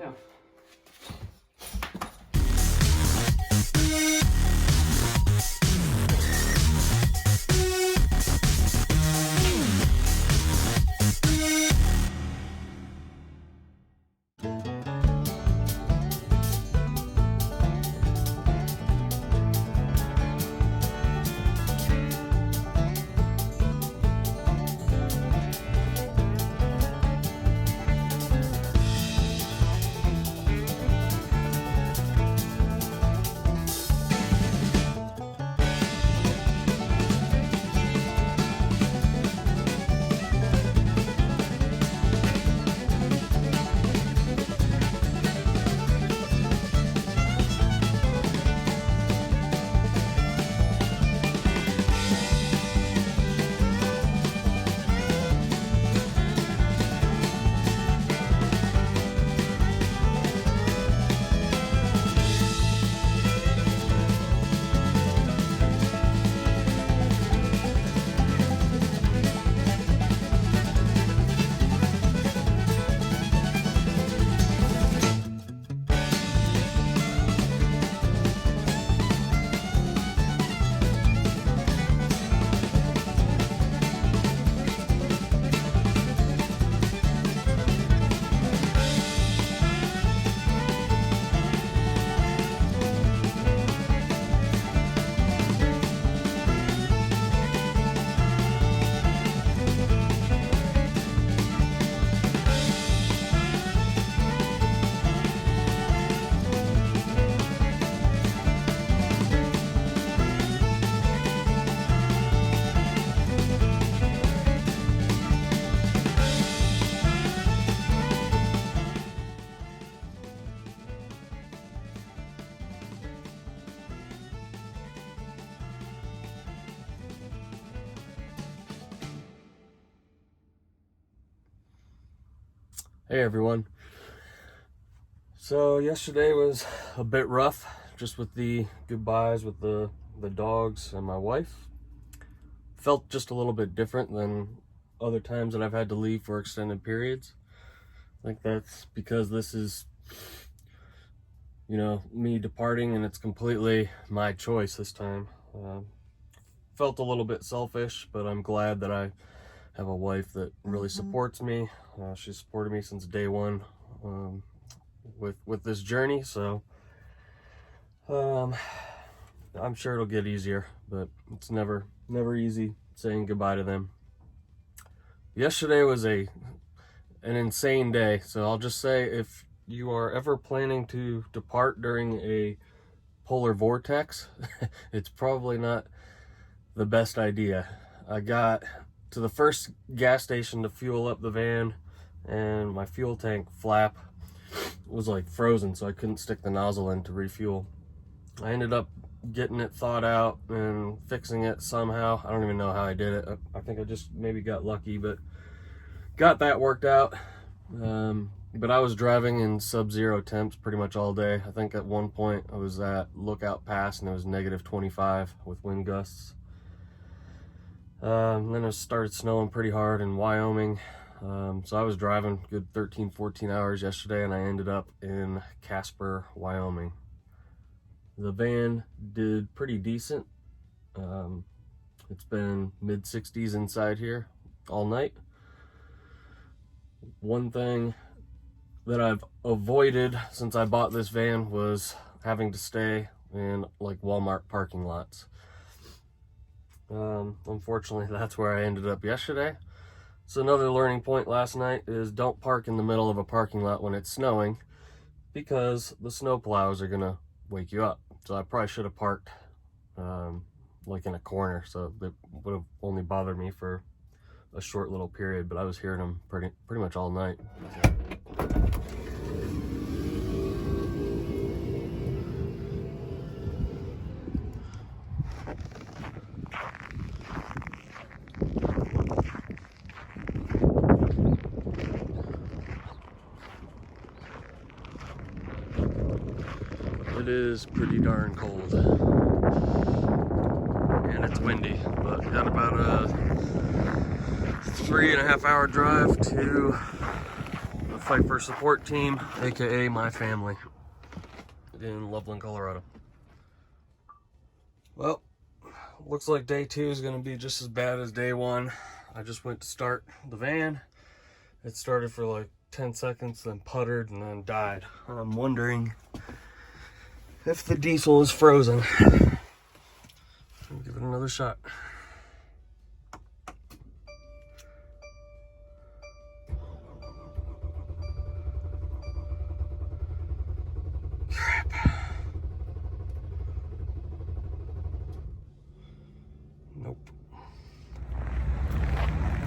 now. Hey everyone. So yesterday was a bit rough, just with the goodbyes with the dogs and my wife. Felt just a little bit different than other times that I've had to leave for extended periods. I think that's because this is, me departing, and it's completely my choice this time. Felt a little bit selfish, but I'm glad that I have a wife that really supports me. She's supported me since day one with this journey, so I'm sure it'll get easier, but it's never easy saying goodbye to them. Yesterday was an insane day, so I'll just say, if you are ever planning to depart during a polar vortex, it's probably not the best idea. I got to the first gas station to fuel up the van, and my fuel tank flap was like frozen, so I couldn't stick the nozzle in to refuel. I ended up getting it thawed out and fixing it somehow. I don't even know how I did it. I think I just maybe got lucky, but got that worked out. But I was driving in sub-zero temps pretty much all day. I think at one point I was at Lookout Pass and it was -25 with wind gusts. Then it started snowing pretty hard in Wyoming. So I was driving good 13-14 hours yesterday, and I ended up in Casper, Wyoming. The van did pretty decent. It's been mid-60s inside here all night. One thing that I've avoided since I bought this van was having to stay in like Walmart parking lots. Unfortunately, that's where I ended up yesterday. So another learning point last night is don't park in the middle of a parking lot when it's snowing, because the snow plows are gonna wake you up. So I probably should have parked like in a corner, so they would have only bothered me for a short little period, but I was hearing them pretty much all night. It is pretty darn cold, and it's windy, but got about a 3.5 hour drive to a Fight for Support Team, aka my family, in Loveland, Colorado. Well, looks like day 2 is going to be just as bad as day 1. I just went to start the van. It started for like 10 seconds, then puttered, and then died. I'm wondering if the diesel is frozen. I'll give it another shot. Crap. Nope.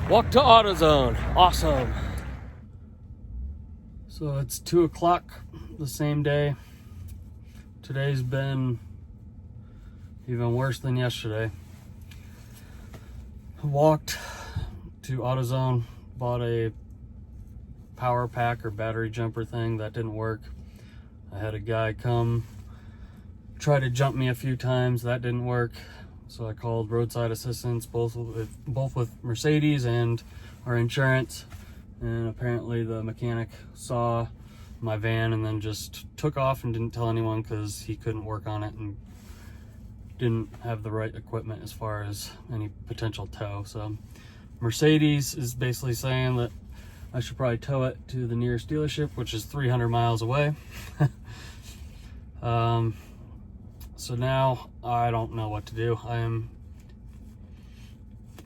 Walk to AutoZone. Awesome. So it's 2 o'clock the same day. Today's been even worse than yesterday. I walked to AutoZone, bought a power pack or battery jumper thing. That didn't work. I had a guy come try to jump me a few times. That didn't work. So I called roadside assistance, both with Mercedes and our insurance. And apparently the mechanic saw my van and then just took off and didn't tell anyone because he couldn't work on it and didn't have the right equipment as far as any potential tow. So Mercedes is basically saying that I should probably tow it to the nearest dealership, which is 300 miles away. So now I don't know what to do. I am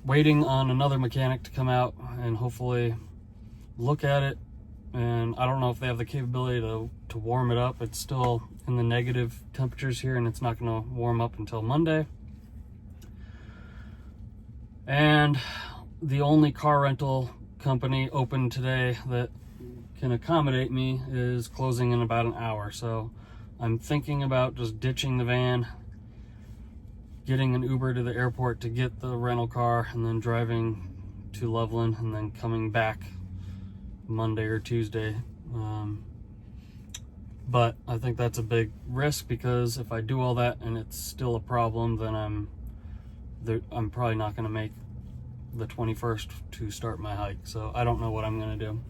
waiting on another mechanic to come out and hopefully look at it. And I don't know if they have the capability to warm it up. It's still in the negative temperatures here and it's not going to warm up until Monday. And the only car rental company open today that can accommodate me is closing in about an hour. So I'm thinking about just ditching the van, getting an Uber to the airport to get the rental car, and then driving to Loveland and then coming back Monday or Tuesday. But I think that's a big risk because if I do all that and it's still a problem, then I'm probably not going to make the 21st to start my hike. So I don't know what I'm going to do.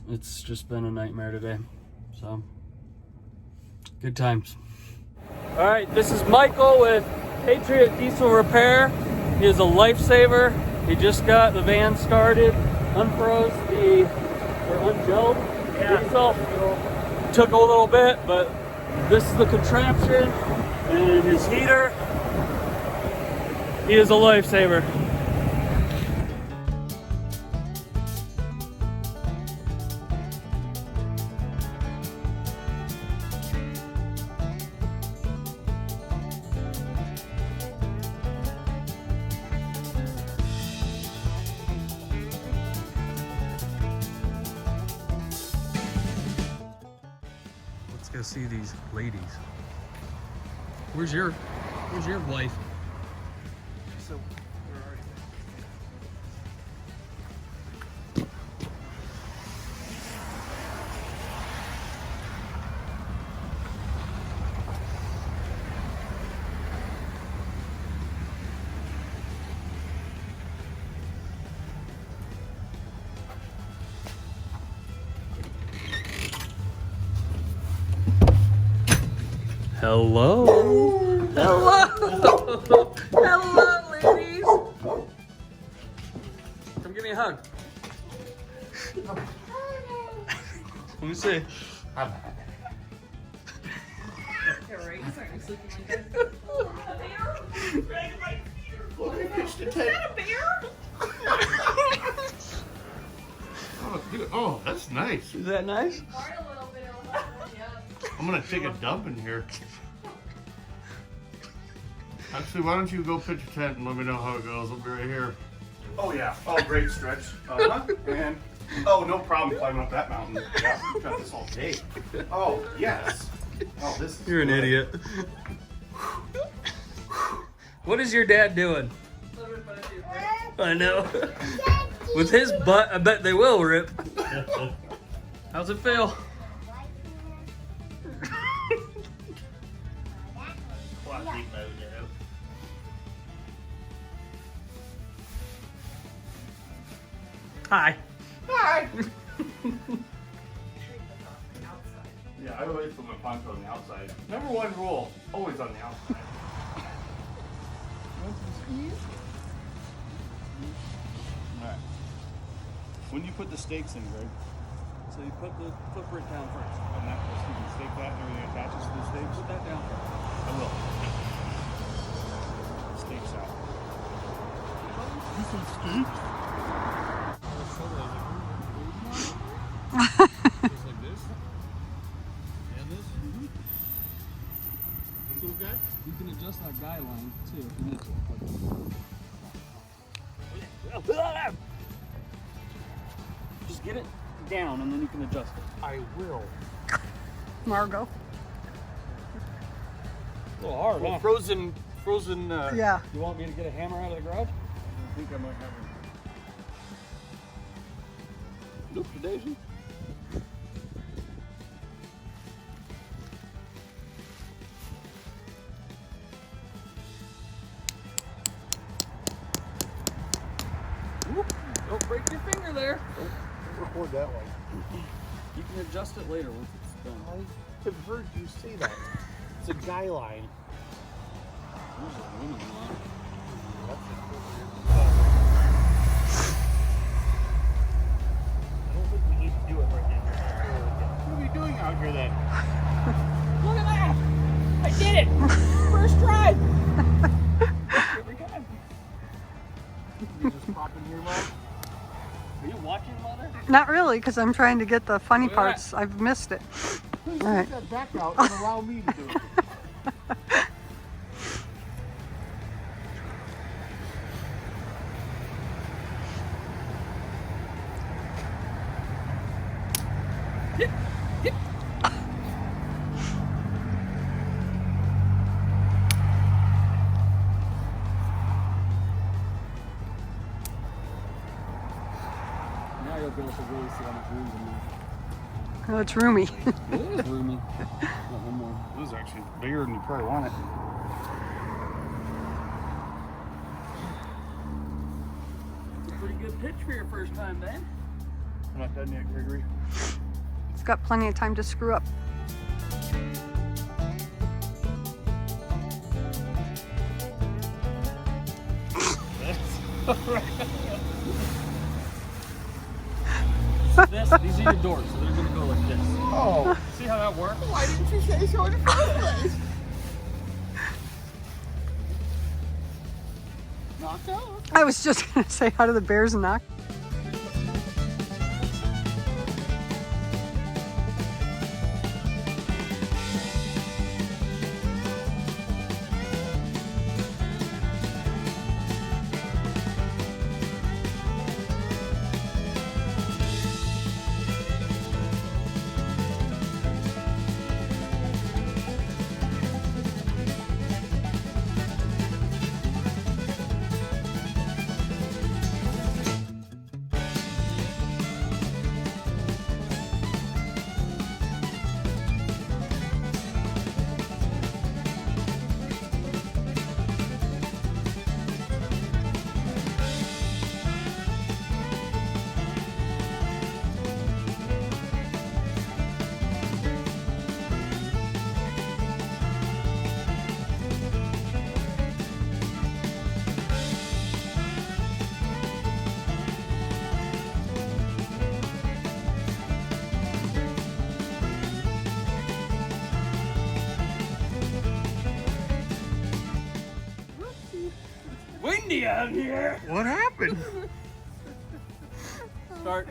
It's just been a nightmare today. So good times. All right, this is Michael with Patriot Diesel Repair. He is a lifesaver. He just got the van started, unfroze or ungelled diesel. Took a little bit, but this is the contraption and his heater. He is a lifesaver. Let's go see these ladies. Where's your wife? So, where are you? Hello. Hello. Hello, ladies. Come give me a hug. Let me see. Yeah, right. He's starting to sleep like that. A bear? Dragon like bear. Is that a bear? Oh, that's nice. Is that nice? Fart a little bit. Yeah. I'm gonna take a dump in here. Actually, why don't you go pitch a tent and let me know how it goes? I'll be right here. Oh yeah. Oh, great stretch. And oh, no problem climbing up that mountain. Yeah, we've got this all day. Oh yes. Oh, this. You're an idiot. What is your dad doing? I know. With his butt, I bet they will rip. How's it feel? Hi. Hi. I always put my poncho on the outside. Number one rule, always on the outside. Alright. When do you put the stakes in, Greg? So you put the footprint down first. And that, you can stake that and everything attaches to the stakes? Put that down first. I will. Stakes out. You some stakes? Just like this? And this? This little guy? You can adjust that guy line too if you need to. Just get it down and then you can adjust it. I will. Margot. A little hard, Well, huh? frozen. Yeah. You want me to get a hammer out of the garage? I think I might have him. Look for Daisy. Don't break your finger there. Don't record that one. You can adjust it later once it's done. I have heard you say that. It's a guy line. There's a woman line. I don't think we need to do it right now. What are we doing out here then? Look at that! I did it! First try! Every time. You just pop in here, Mom? Are you watching, Mother? Not really, because I'm trying to get the funny Look at that. parts. I've missed it. Please All right. take that back out and allow me to do it. Now you'll be able to really see how much room's in there. Oh, it's roomy. It is roomy. Got one more. This is actually bigger than you probably want it. It's a pretty good pitch for your first time, man. I'm not done yet, Gregory. It's got plenty of time to screw up. These are your doors, so they're gonna go like this. Oh, See how that works? why didn't you say so in the first place? Knocked out. I was just going to say, how do the bears knock? Windy out here. What happened?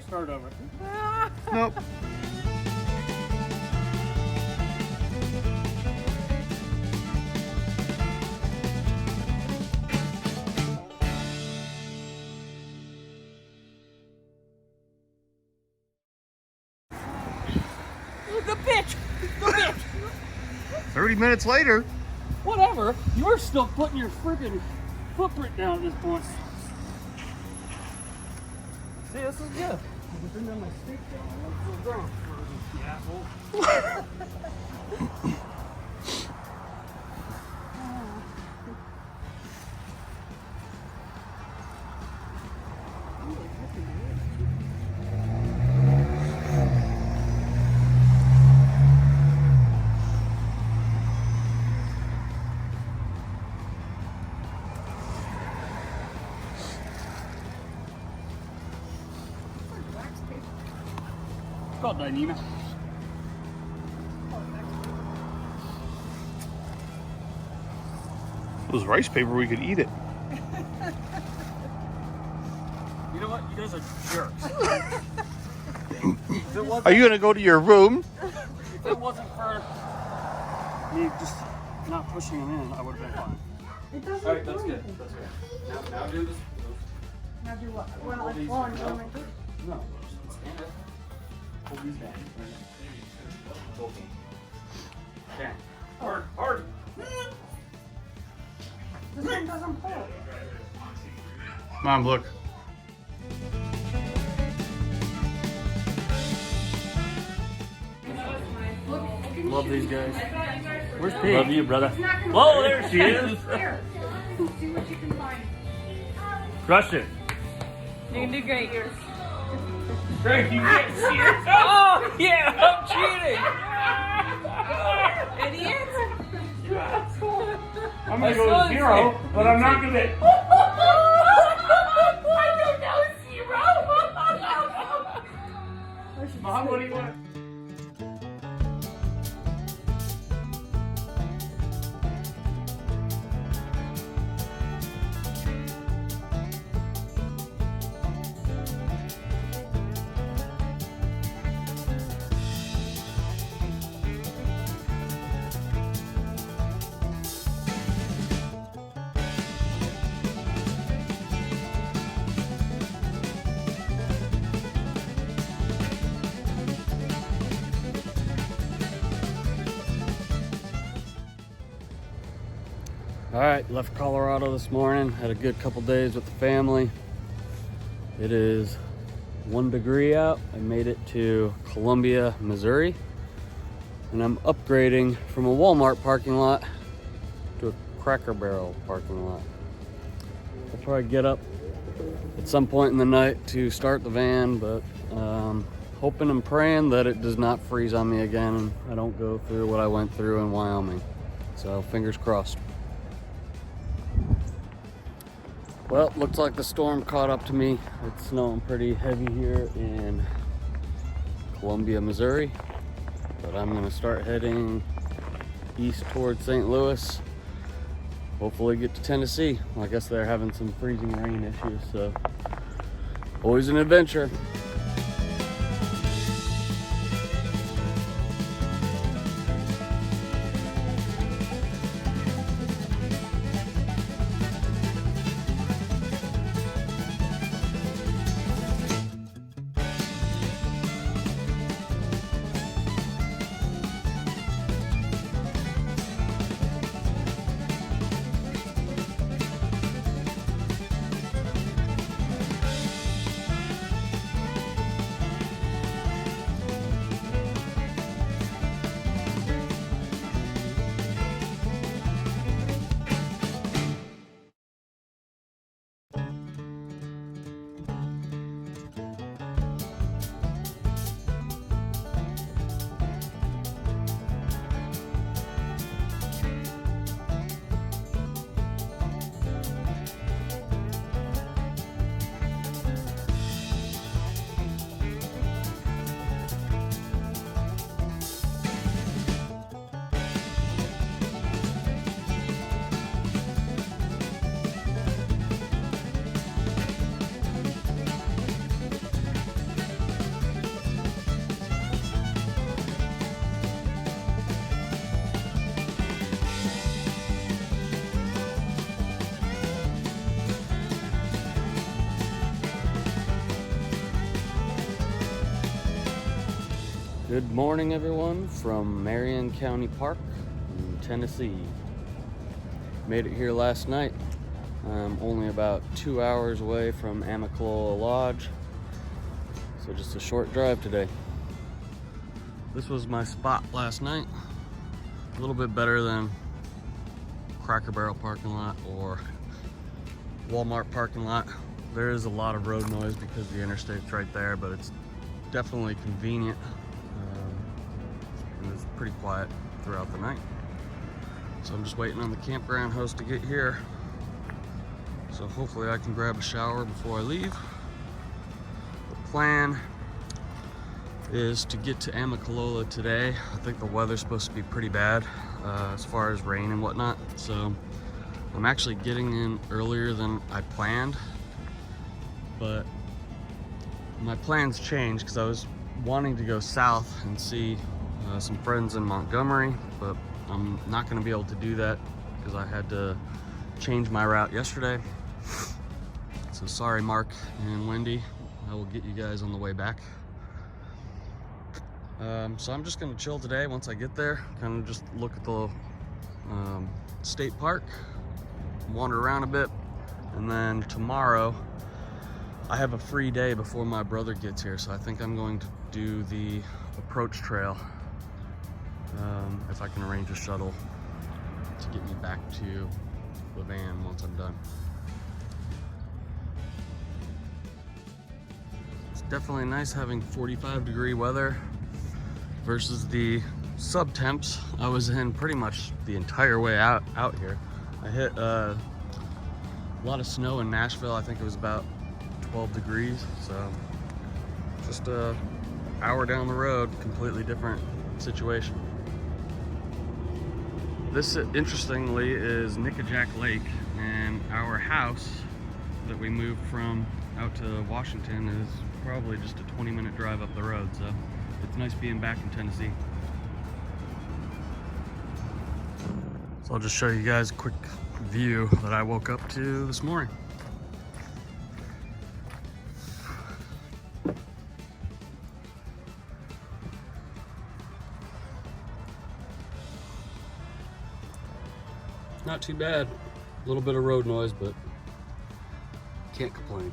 Start over. Nope. The bitch! The bitch! 30 minutes later. Whatever. You're still putting your freaking footprint down at this point. See, this is good. I can bring down my stick down. I'm still drunk. You asshole. It's called Dyneema. If it was rice paper, we could eat it. You know what? You guys are jerks. Are you gonna go to your room? If it wasn't for me just not pushing him in, I would have been fine. It doesn't. All right, that's good. That's good. Now do this. Now do what? Well, Hold these- I'm going like this. No, stand up. Hold these down. Both of them. Okay. Hard, hard. This one doesn't pull. Mom, look. Love these guys. Where's Pete? Love you, brother. Whoa, there she is. Here. See what you can find. Crush it. You can do great. Greg, you can't see it. Oh, yeah, I'm cheating. Idiot. I'm going to go to 0, but I'm not going to. I don't know, 0. Mom, what do you want? All right, left Colorado this morning. Had a good couple days with the family. It is 1 degree out. I made it to Columbia, Missouri, and I'm upgrading from a Walmart parking lot to a Cracker Barrel parking lot. I'll probably get up at some point in the night to start the van, but hoping and praying that it does not freeze on me again and I don't go through what I went through in Wyoming. So fingers crossed. Well, looks like the storm caught up to me. It's snowing pretty heavy here in Columbia, Missouri. But I'm gonna start heading east towards St. Louis. Hopefully get to Tennessee. Well, I guess they're having some freezing rain issues, so always an adventure. Good morning, everyone, from Marion County Park in Tennessee. Made it here last night. I'm only about 2 hours away from Amicalola Lodge, so just a short drive today. This was my spot last night. A little bit better than Cracker Barrel parking lot or Walmart parking lot. There is a lot of road noise because the interstate's right there, but it's definitely convenient. And it's pretty quiet throughout the night. So I'm just waiting on the campground host to get here. So hopefully I can grab a shower before I leave. The plan is to get to Amicalola today. I think the weather's supposed to be pretty bad as far as rain and whatnot. So I'm actually getting in earlier than I planned, but my plans changed because I was wanting to go south and see some friends in Montgomery, but I'm not going to be able to do that because I had to change my route yesterday. So sorry, Mark and Wendy. I will get you guys on the way back. So I'm just gonna chill today once I get there, kind of just look at the state park, wander around a bit, and then tomorrow I have a free day before my brother gets here, so I think I'm going to do the approach trail if I can arrange a shuttle to get me back to the van once I'm done. It's definitely nice having 45-degree weather versus the sub-temps I was in pretty much the entire way out here. I hit a lot of snow in Nashville. I think it was about 12 degrees, so just an hour down the road, completely different situation. This, interestingly, is Nickajack Lake, and our house that we moved from out to Washington is probably just a 20-minute drive up the road, so it's nice being back in Tennessee. So I'll just show you guys a quick view that I woke up to this morning. Not too bad. A little bit of road noise, but can't complain.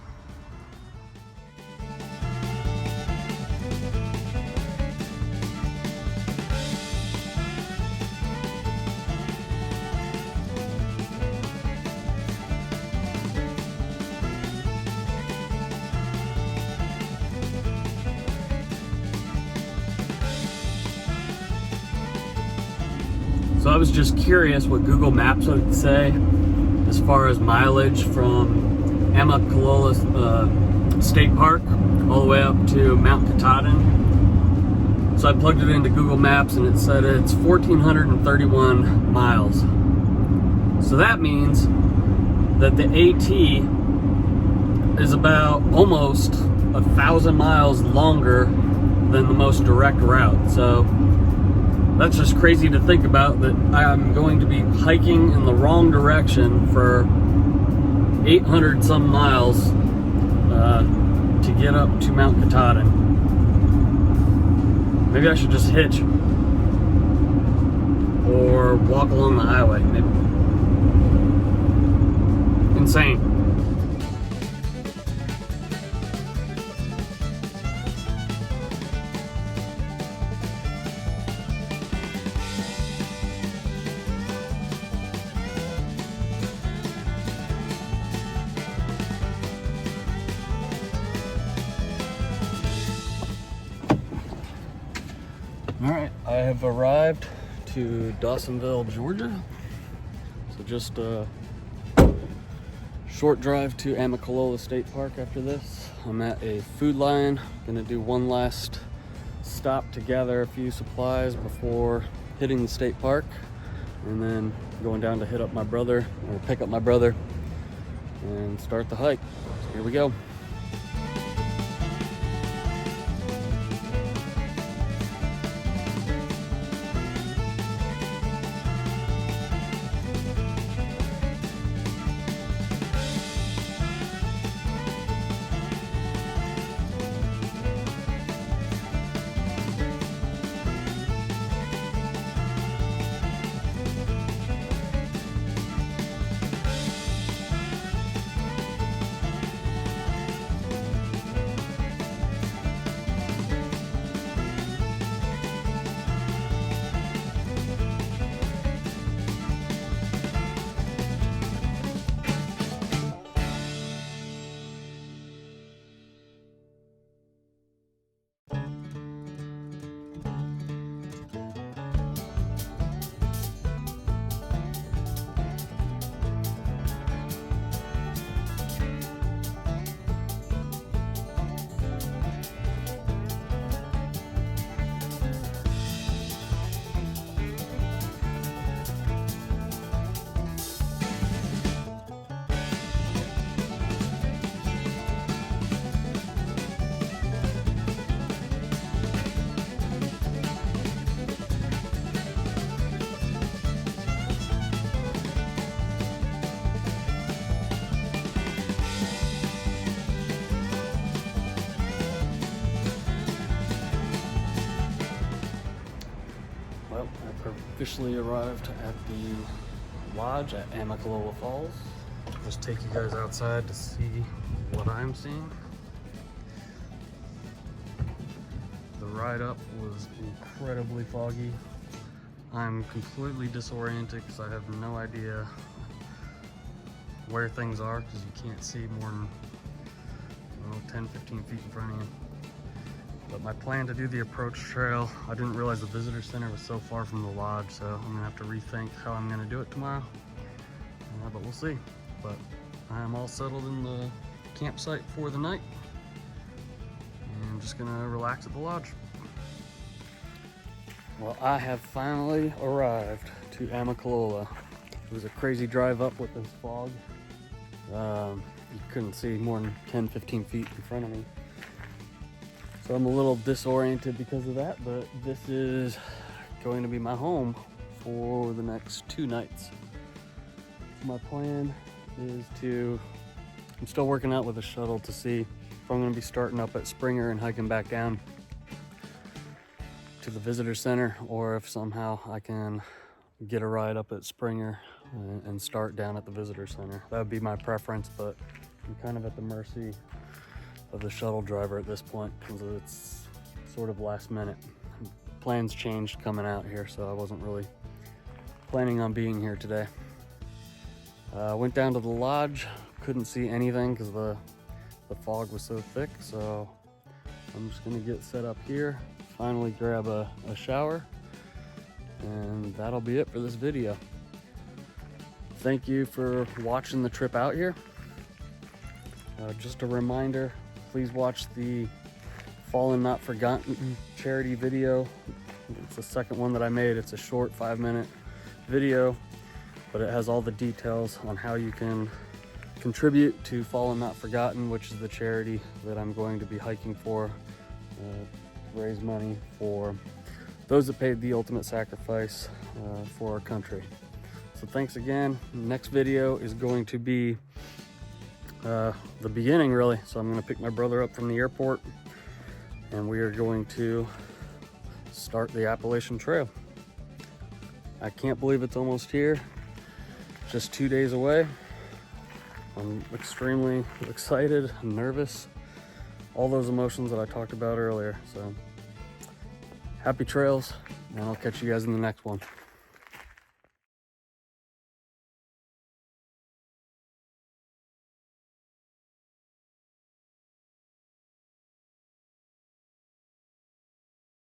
So I was just curious what Google Maps would say as far as mileage from Amicalola State Park all the way up to Mount Katahdin. So I plugged it into Google Maps and it said it's 1,431 miles. So that means that the AT is about almost 1,000 miles longer than the most direct route. So that's just crazy to think about, that I'm going to be hiking in the wrong direction for 800 some miles to get up to Mount Katahdin. Maybe I should just hitch or walk along the highway. Maybe. Insane. All right, I have arrived to Dawsonville, Georgia. So just a short drive to Amicalola State Park after this. I'm at a Food Lion, gonna do one last stop to gather a few supplies before hitting the state park, and then going down to hit up my brother, or pick up my brother, and start the hike. So here we go. officially arrived at the lodge at Amicalola Falls. Just take you guys outside to see what I'm seeing. The ride up was incredibly foggy. I'm completely disoriented because I have no idea where things are, because you can't see more than 10-15 feet in front of you. But my plan to do the approach trail, I didn't realize the visitor center was so far from the lodge, so I'm gonna have to rethink how I'm gonna do it tomorrow. But we'll see. But I'm all settled in the campsite for the night, and I'm just gonna relax at the lodge. Well, I have finally arrived to Amicalola. It was a crazy drive up with this fog. You couldn't see more than 10-15 feet in front of me. So I'm a little disoriented because of that, but this is going to be my home for the next 2 nights. So my plan is I'm still working out with a shuttle to see if I'm gonna be starting up at Springer and hiking back down to the visitor center, or if somehow I can get a ride up at Springer and start down at the visitor center. That would be my preference, but I'm kind of at the mercy of the shuttle driver at this point because it's sort of last minute. Plans changed coming out here, so I wasn't really planning on being here today. Went down to the lodge, couldn't see anything because the fog was so thick, so I'm just gonna get set up here, finally grab a shower, and that'll be it for this video. Thank you for watching the trip out here. Just a reminder, please watch the Fallen Not Forgotten charity video. It's the second one that I made. It's a short 5-minute video, but it has all the details on how you can contribute to Fallen Not Forgotten, which is the charity that I'm going to be hiking for, to raise money for those that paid the ultimate sacrifice for our country. So thanks again. Next video is going to be the beginning, really. So I'm going to pick my brother up from the airport, and we are going to start the Appalachian Trail. I can't believe it's almost here. Just 2 days away. I'm extremely excited and nervous. All those emotions that I talked about earlier. So happy trails, and I'll catch you guys in the next one.